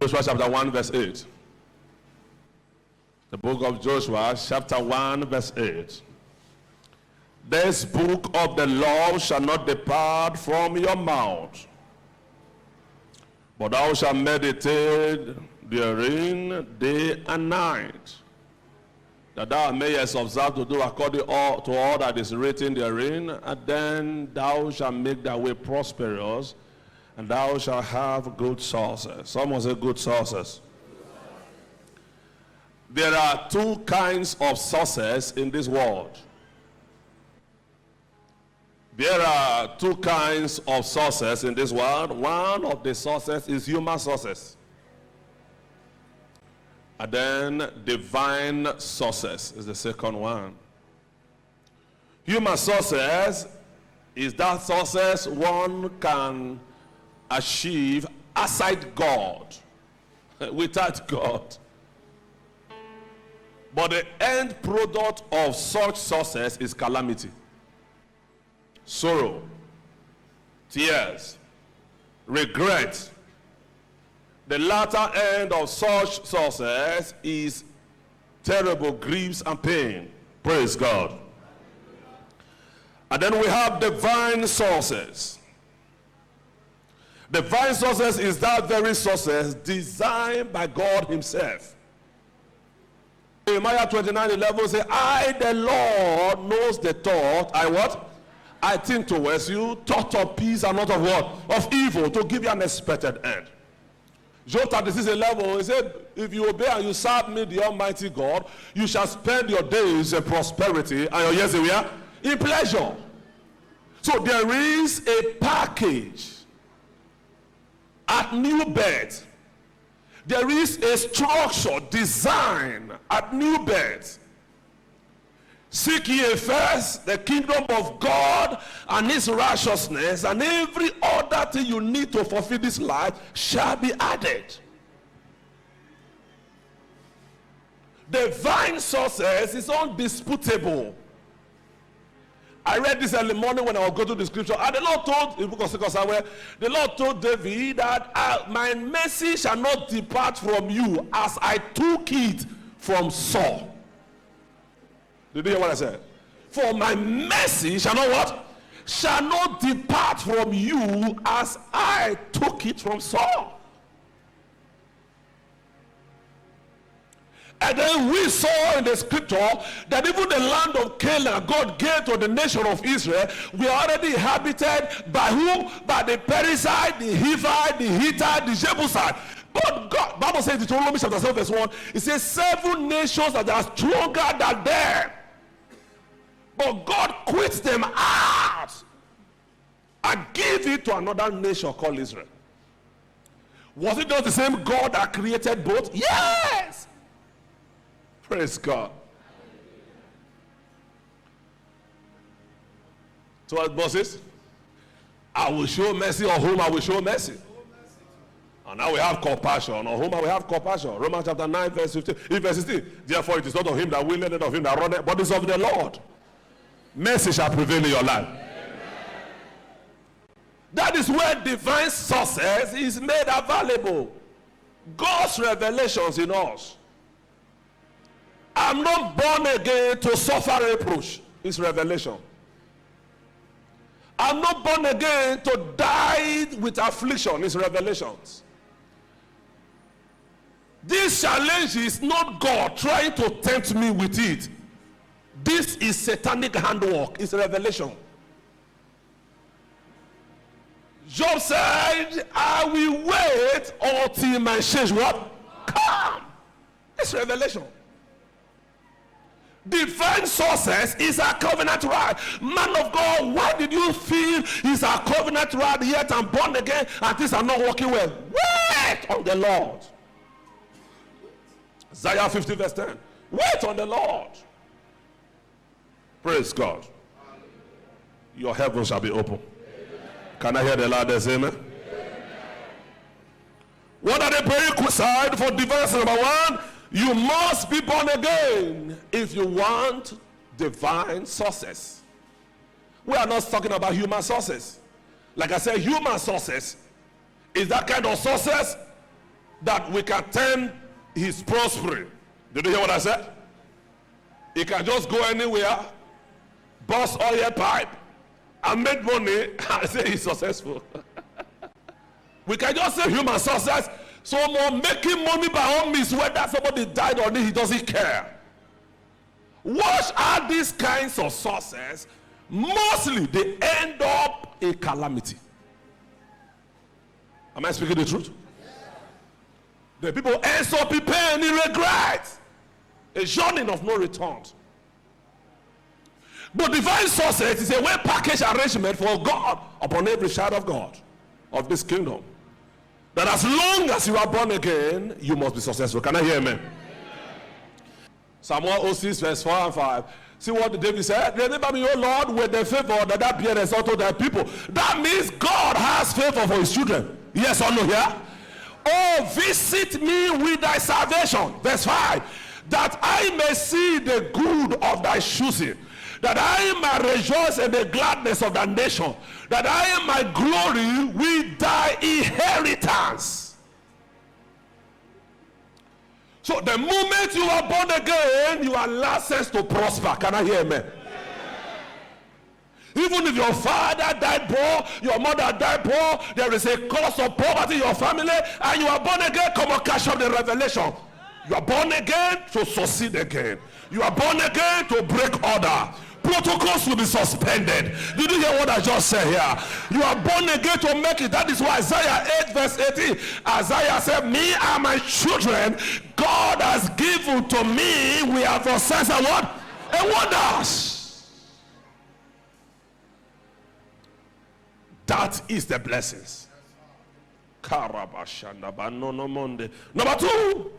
Joshua chapter 1 verse 8. The book of Joshua chapter 1 verse 8. This book of the law shall not depart from your mouth, but thou shalt meditate therein day and night, that thou mayest observe to do according to all that is written therein, and then thou shalt make thy way prosperous, and thou shalt have good sources. Someone say good sources. There are two kinds of sources in this world. There are two kinds of sources in this world. One of the sources is human sources. And then divine sources is the second one. Human sources is that sources one can achieve aside God, without God. But the end product of such sources is calamity, sorrow, tears, regret. The latter end of such sources is terrible griefs and pain. Praise God. And then we have divine sources. Divine sources is that very sources designed by God himself. Jeremiah 29:11 says, I, the Lord, knows the thought, I what? I think towards you, thought of peace and not of what? Of evil, to give you an expected end. Job 36:11, he said, if you obey and you serve me, the Almighty God, you shall spend your days in prosperity and your years in pleasure. So there is a package at new birth. There is a structure, design at new birth. Seek ye first the kingdom of God and his righteousness, and every other thing you need to fulfill this life shall be added. Divine sources is undisputable. I read this early morning when I was going to the scripture, and the Lord told, in the book of 2 Samuel, the Lord told David that my mercy shall not depart from you as I took it from Saul. Did you hear what I said? For my mercy shall not what? Shall not depart from you as I took it from Saul. And then we saw in the scripture that even the land of Canaan God gave to the nation of Israel, we are already inhabited by who? By the Perizzite, the Hivite, the Hittite, the Jebusite. But God, Bible says in Deuteronomy chapter 7 verse 1, it says 7 nations that are stronger than them. But God quits them out and gave it to another nation called Israel. Was it just the same God that created both? Yes! Praise God. So what Moses? I will show mercy on whom I will show mercy. And now we have compassion on whom I will have compassion. Romans chapter 9 verse 15. In verse 16. Therefore it is not of him that willeth, not of him that runneth, but it is of the Lord. Mercy shall prevail in your life. Amen. That is where divine sources is made available. God's revelations in us. I'm not born again to suffer reproach. It's revelation. I'm not born again to die with affliction. It's revelations. This challenge is not God trying to tempt me with it. This is satanic handwork. It's revelation. Job said, I will wait until my change what? Come. It's revelation. Divine sources is our covenant right. Man of God, why did you feel is our covenant right yet I'm born again and things are not working well? Wait on the Lord. Isaiah 50 verse 10. Wait on the Lord. Praise God. Your heaven shall be open. Can I hear the loudest amen? What are the prerequisites for divorce? Number 1, you must be born again if you want divine sources. We are not talking about human sources. Like I said, human sources is that kind of sources that we can turn his prospering. Did you hear what I said? He can just go anywhere, bust oil pipe, and make money and say he's successful. We can just say human success. So more making money by all means, whether somebody died or not, he doesn't care. Watch out, these kinds of success, mostly they end up a calamity. Am I speaking the truth? The people end up in pain, in regret, a journey of no return. But divine success is a well-packaged arrangement for God upon every child of God, of this kingdom. That as long as you are born again, you must be successful. Can I hear amen? Psalm 106 verse 4 and 5. See what David said? Remember me, O Lord, with the favor that appeareth unto thy people. That means God has favor for his children. Yes or no here? Oh, visit me with thy salvation. Verse 5. That I may see the good of thy choosing. That I might rejoice in the gladness of thy nation. That I might glory with thy inheritance. So the moment you are born again, you are licensed to prosper. Can I hear amen? Even if your father died poor, your mother died poor, there is a cause of poverty in your family, and you are born again, come on, catch up the revelation. You are born again to succeed again. You are born again to break order. Protocols will be suspended. Did you hear what I just said here? You are born again to make it. That is why Isaiah 8 verse 18, Isaiah said, me and my children, God has given to me. We are for signs and what? And wonders. That is the blessings. Number two,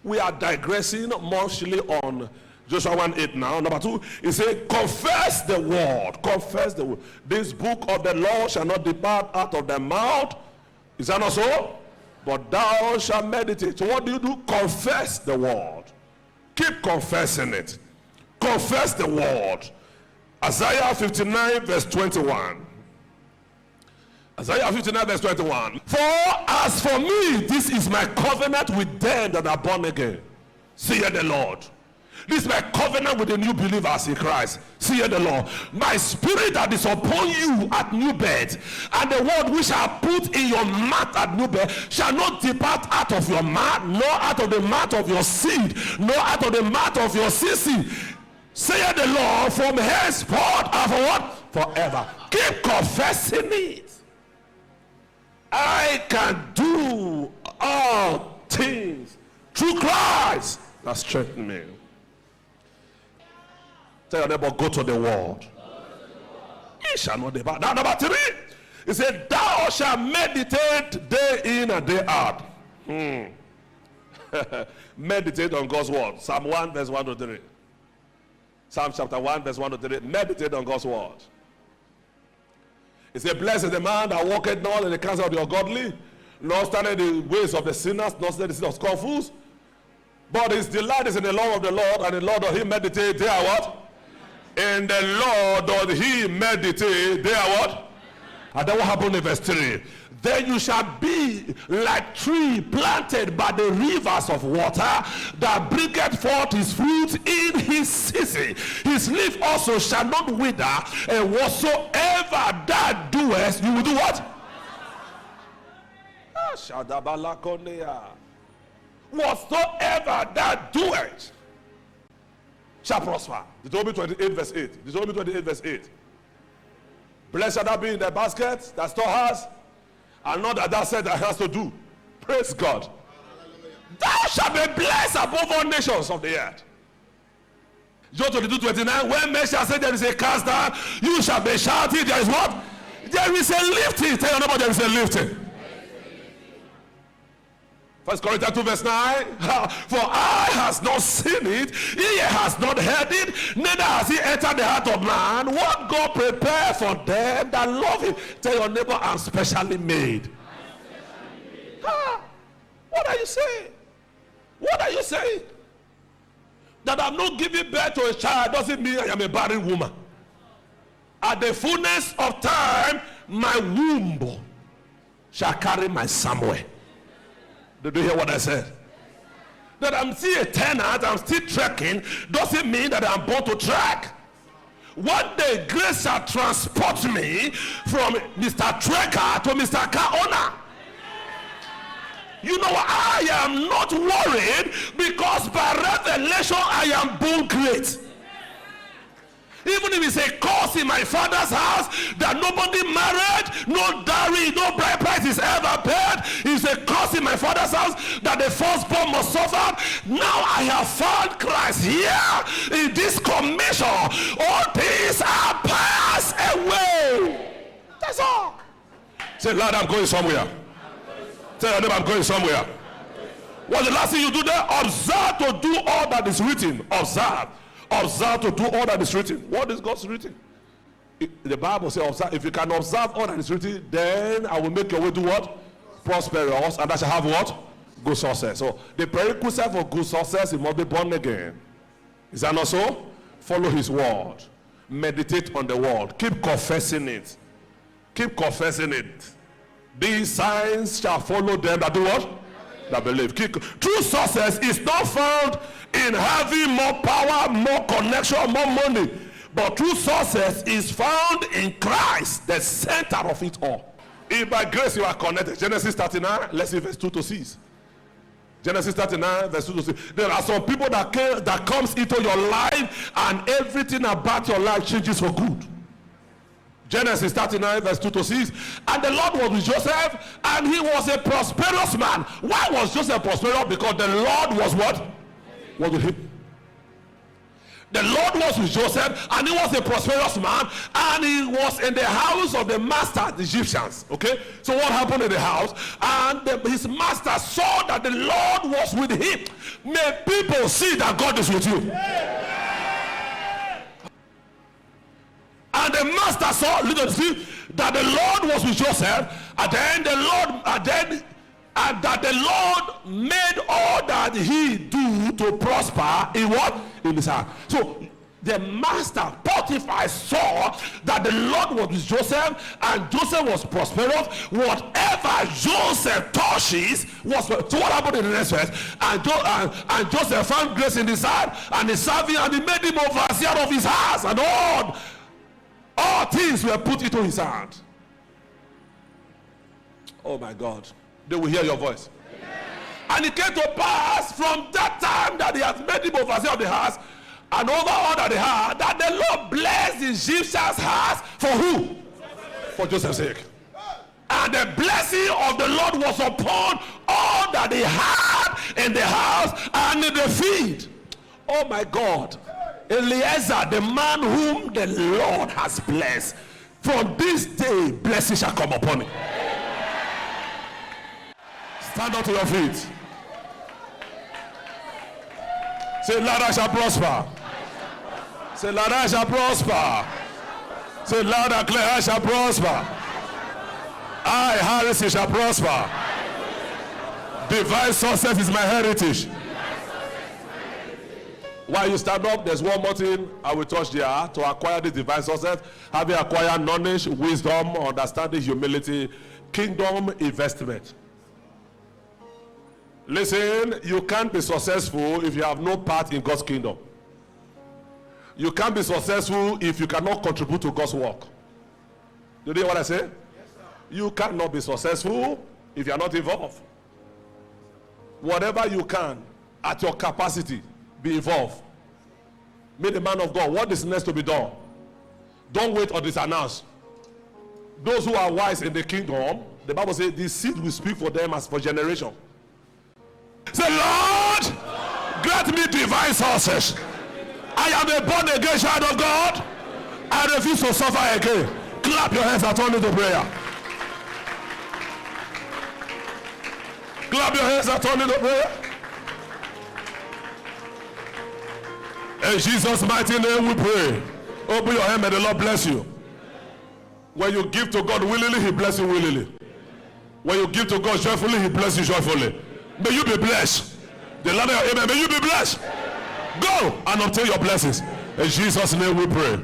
we are digressing mostly on Joshua 1:8 now. Number 2, it says, confess the word. Confess the word. This book of the law shall not depart out of thy mouth. Is that not so? But thou shalt meditate. So what do? Confess the word. Keep confessing it. Confess the word. Isaiah 59 verse 21. Isaiah 59 verse 21. For as for me, this is my covenant with them that are born again, saith the Lord. This is my covenant with the new believers in Christ. See the Lord. My spirit that is upon you at new birth, and the word which I put in your mouth at new birth shall not depart out of your mouth, nor out of the mouth of your seed, nor out of the mouth of your seed. Say the Lord, from henceforth and for what? Forever. Keep confessing it. I can do all things through Christ that strengthens me. Tell your neighbor, go to the word. He shall not depart. Now, number 3, he said, thou shalt meditate day in and day out. Meditate on God's word. Psalm 1 verse 1 to 3. Psalm chapter 1 verse 1 to 3. Meditate on God's word. He said, blessed is the man that walketh not in the counsel of the ungodly, nor standeth in the ways of the sinners, nor standeth in the seat of scornfools. But his delight is in the law of the Lord, and the Lord doth he meditate day and what? In the Lord doth he meditate day and what? And then what happened in verse 3? Then you shall be like tree planted by the rivers of water, that bringeth forth his fruit in his season. His leaf also shall not wither, and whatsoever thou doest, you will do what? Whatsoever thou doest shall prosper. Deuteronomy 28 verse 8. Deuteronomy 28 verse 8. Blessed shall thou be in the basket that storehouse, and not that thou said that has to do. Praise God. Thou shalt be blessed above all nations of the earth. John 22:29. When men shall say there is a cast down, you shall be shouting, there is what? There is a lifting. Tell your neighbor, there is a lifting. 1 Corinthians 2 verse 9. For eye has not seen it, ear has not heard it, neither has he entered the heart of man, what God prepared for them that love him. Tell your neighbor, I'm specially made. What are you saying? What are you saying? That I'm not giving birth to a child doesn't mean I am a barren woman. At the fullness of time, my womb shall carry my Samuel. Did you hear what I said? That I'm still a tenant, I'm still trekking, doesn't mean that I'm born to trek. One day, grace shall transport me from Mr. Trekker to Mr. Car owner. You know, I am not worried because by revelation I am born great. Even if it's a curse in my father's house that nobody married, no dowry, no bride price is ever paid, it's a curse in my father's house that the firstborn must suffer. Now I have found Christ here in this commission. All things are passed away. That's all. Say, Lord, I'm going somewhere. Tell your neighbor, I'm going somewhere. What's the last thing you do there? Observe to do all that is written. Observe. Observe to do all that is written. What is God's written? The Bible says, observe. If you can observe all that is written, then I will make your way to what? Prosperous, and I shall have what? Good success. So the prerequisite for good success, you must be born again. Is that not so? Follow his word. Meditate on the word. Keep confessing it. Keep confessing it. These signs shall follow them that do what? That believe. True success is not found in having more power, more connection, more money. But true success is found in Christ, the center of it all. If by grace you are connected. Genesis 39, let's see verse 2 to 6. Genesis 39, verse 2 to 6. There are some people that comes into your life and everything about your life changes for good. Genesis 39, verse 2 to 6. And the Lord was with Joseph, and he was a prosperous man. Why was Joseph prosperous? Because the Lord was what? Was with him. The Lord was with Joseph, and he was a prosperous man, and he was in the house of the master, the Egyptians. Okay? So what happened in the house? And his master saw that the Lord was with him. May people see that God is with you. And the master saw, see, that the Lord was with Joseph, and then that the Lord made all that he do to prosper in what? In his heart. So the master Potiphar saw that the Lord was with Joseph, and Joseph was prosperous. Whatever Joseph touches was. So what happened in the next verse? And Joseph found grace in his heart, and he served him, and he made him overseer of his house, and all things were put into his hand. Oh my God. They will hear your voice. Amen. And it came to pass from that time that he has made him overseer of the house and over all that they had, that the Lord blessed the Egyptian's house for who? For Joseph's sake. And the blessing of the Lord was upon all that he had in the house and in the field. Oh my God. Eliezer, the man whom the Lord has blessed, from this day blessing shall come upon him. Stand up to your feet. Say, Lord, I shall prosper. Say, Lord, I shall prosper. Say, loud and clear, I shall prosper. I, Harrison, shall prosper. Divine success is my heritage. While you stand up, there's one more thing I will touch there to acquire this divine success. Having acquired knowledge, wisdom, understanding, humility, kingdom investment. Listen, you can't be successful if you have no part in God's kingdom. You can't be successful if you cannot contribute to God's work. Did you hear what I say? Yes, sir. You cannot be successful if you are not involved. Whatever you can, at your capacity, be involved. Be the man of God. What is next to be done? Don't wait or disannounce. Those who are wise in the kingdom, the Bible says, the seed will speak for them as for generation. Say, Lord, grant me divine success. I am a born again child of God. I refuse to suffer again. Clap your hands and turn into prayer. Clap your hands and turn into prayer. In Jesus' mighty name we pray. Open your hand, may the Lord bless you. When you give to God willingly, he bless you willingly. When you give to God joyfully, he bless you joyfully. May you be blessed. The Lord, amen. May you be blessed. Go and obtain your blessings. In Jesus' name we pray.